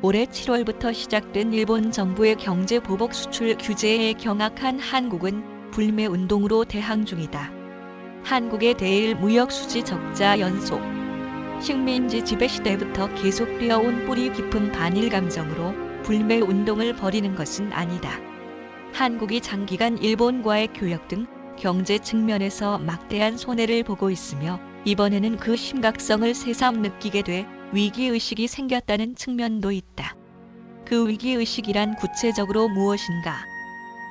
올해 7월부터 시작된 일본 정부의 경제 보복 수출 규제에 경악한 한국은 불매 운동으로 대항 중이다. 한국의 대일 무역 수지 적자 연속. 식민지 지배 시대부터 계속되어 온 뿌리 깊은 반일 감정으로 불매 운동을 벌이는 것은 아니다. 한국이 장기간 일본과의 교역 등 경제 측면에서 막대한 손해를 보고 있으며 이번에는 그 심각성을 새삼 느끼게 돼 위기의식이 생겼다는 측면도 있다. 그 위기의식이란 구체적으로 무엇인가?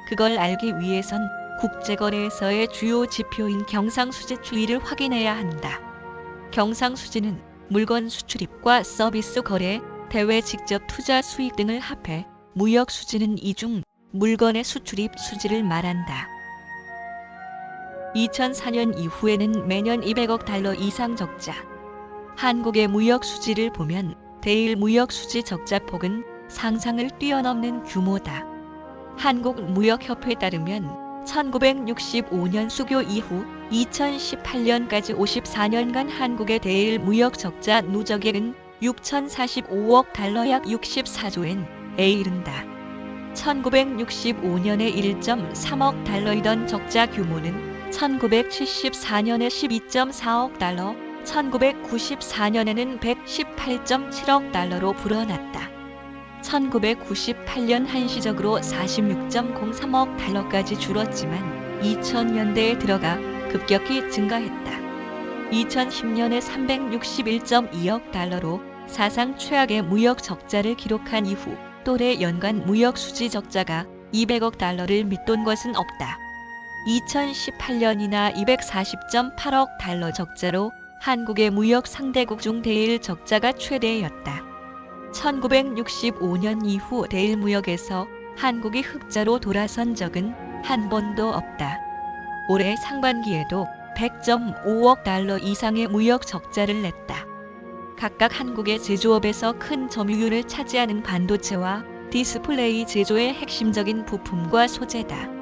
그걸 알기 위해선 국제거래에서의 주요 지표인 경상수지 추이를 확인해야 한다. 경상수지는 물건 수출입과 서비스 거래, 대외 직접 투자 수익 등을 합해 무역수지는 이중 물건의 수출입 수지를 말한다. 2004년 이후에는 매년 200억 달러 이상 적자. 한국의 무역 수지를 보면 대일 무역 수지 적자 폭은 상상을 뛰어넘는 규모다. 한국무역협회에 따르면 1965년 수교 이후 2018년까지 54년간 한국의 대일 무역 적자 누적액은 6,045억 달러 약 64조엔에 이른다. 1965년에 1.3억 달러이던 적자 규모는 1974년에 12.4억 달러, 1994년에는 118.7억 달러로 불어났다. 1998년 한시적으로 46.03억 달러까지 줄었지만 2000년대에 들어가 급격히 증가했다. 2010년에 361.2억 달러로 사상 최악의 무역 적자를 기록한 이후 또래 연간 무역 수지 적자가 200억 달러를 밑돈 것은 없다. 2018년이나 240.8억 달러 적자로 한국의 무역 상대국 중 대일 적자가 최대였다. 1965년 이후 대일 무역에서 한국이 흑자로 돌아선 적은 한 번도 없다. 올해 상반기에도 100.5억 달러 이상의 무역 적자를 냈다. 각각 한국의 제조업에서 큰 점유율을 차지하는 반도체와 디스플레이 제조의 핵심적인 부품과 소재다.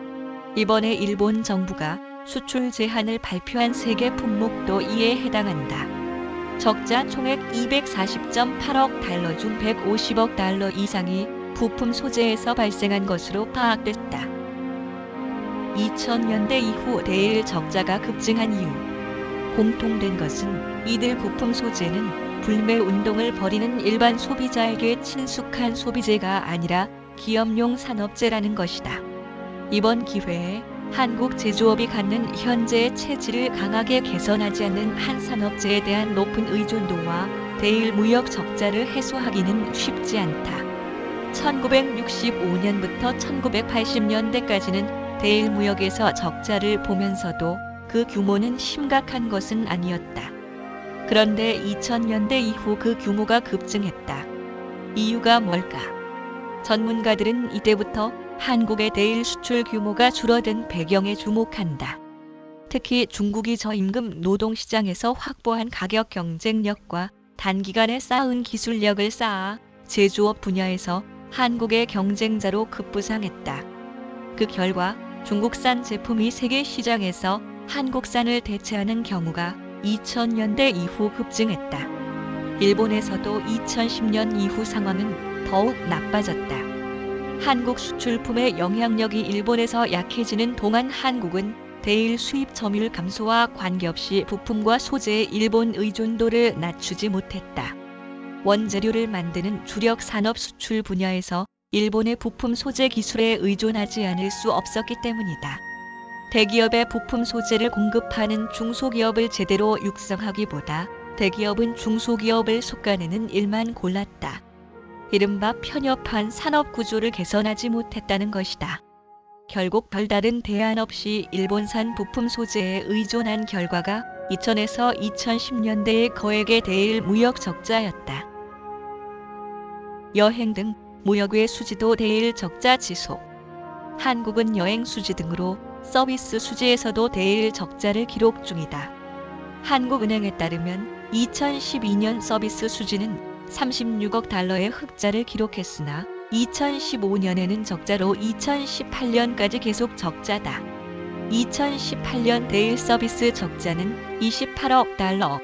이번에 일본 정부가 수출 제한을 발표한 세계 품목도 이에 해당한다. 적자 총액 240.8억 달러 중 150억 달러 이상이 부품 소재에서 발생한 것으로 파악됐다. 2000년대 이후 대일 적자가 급증한 이유. 공통된 것은 이들 부품 소재는 불매 운동을 벌이는 일반 소비자에게 친숙한 소비재가 아니라 기업용 산업재라는 것이다. 이번 기회에 한국 제조업이 갖는 현재의 체질을 강하게 개선하지 않는 한 산업재에 대한 높은 의존도와 대일 무역 적자를 해소하기는 쉽지 않다. 1965년부터 1980년대까지는 대일 무역에서 적자를 보면서도 그 규모는 심각한 것은 아니었다. 그런데 2000년대 이후 그 규모가 급증했다. 이유가 뭘까? 전문가들은 이때부터 한국의 대일 수출 규모가 줄어든 배경에 주목한다. 특히 중국이 저임금 노동시장에서 확보한 가격 경쟁력과 단기간에 쌓은 기술력을 쌓아 제조업 분야에서 한국의 경쟁자로 급부상했다. 그 결과 중국산 제품이 세계 시장에서 한국산을 대체하는 경우가 2000년대 이후 급증했다. 일본에서도 2010년 이후 상황은 더욱 나빠졌다. 한국 수출품의 영향력이 일본에서 약해지는 동안 한국은 대일 수입 점유율 감소와 관계없이 부품과 소재의 일본 의존도를 낮추지 못했다. 원재료를 만드는 주력 산업 수출 분야에서 일본의 부품 소재 기술에 의존하지 않을 수 없었기 때문이다. 대기업의 부품 소재를 공급하는 중소기업을 제대로 육성하기보다 대기업은 중소기업을 속아내는 일만 골랐다. 이른바 편협한 산업 구조를 개선하지 못했다는 것이다. 결국 별다른 대안 없이 일본산 부품 소재에 의존한 결과가 2000에서 2010년대의 거액의 대일 무역 적자였다. 여행 등 무역외 수지도 대일 적자 지속. 한국은 여행 수지 등으로 서비스 수지에서도 대일 적자를 기록 중이다. 한국은행에 따르면 2012년 서비스 수지는 36억 달러의 흑자를 기록했으나 2015년에는 적자로 2018년까지 계속 적자다. 2018년 대일 서비스 적자는 28억 달러.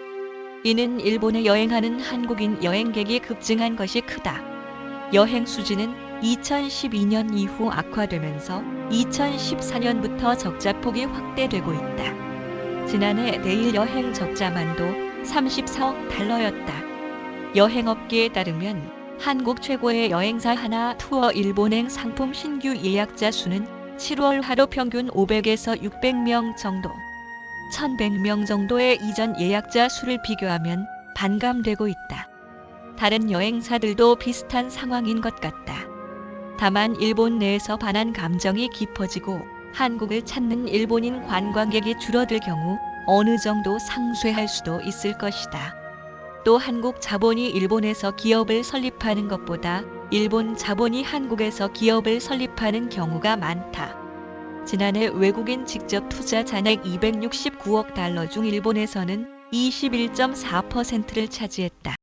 이는 일본에 여행하는 한국인 여행객이 급증한 것이 크다. 여행 수지는 2012년 이후 악화되면서 2014년부터 적자폭이 확대되고 있다. 지난해 내일 여행 적자만도 34억 달러였다. 여행업계에 따르면 한국 최고의 여행사 하나 투어 일본행 상품 신규 예약자 수는 7월 하루 평균 500에서 600명 정도, 1100명 정도의 이전 예약자 수를 비교하면 반감되고 있다. 다른 여행사들도 비슷한 상황인 것 같다. 다만 일본 내에서 반한 감정이 깊어지고 한국을 찾는 일본인 관광객이 줄어들 경우 어느 정도 상쇄할 수도 있을 것이다. 또 한국 자본이 일본에서 기업을 설립하는 것보다 일본 자본이 한국에서 기업을 설립하는 경우가 많다. 지난해 외국인 직접 투자 잔액 269억 달러 중 일본에서는 21.4%를 차지했다.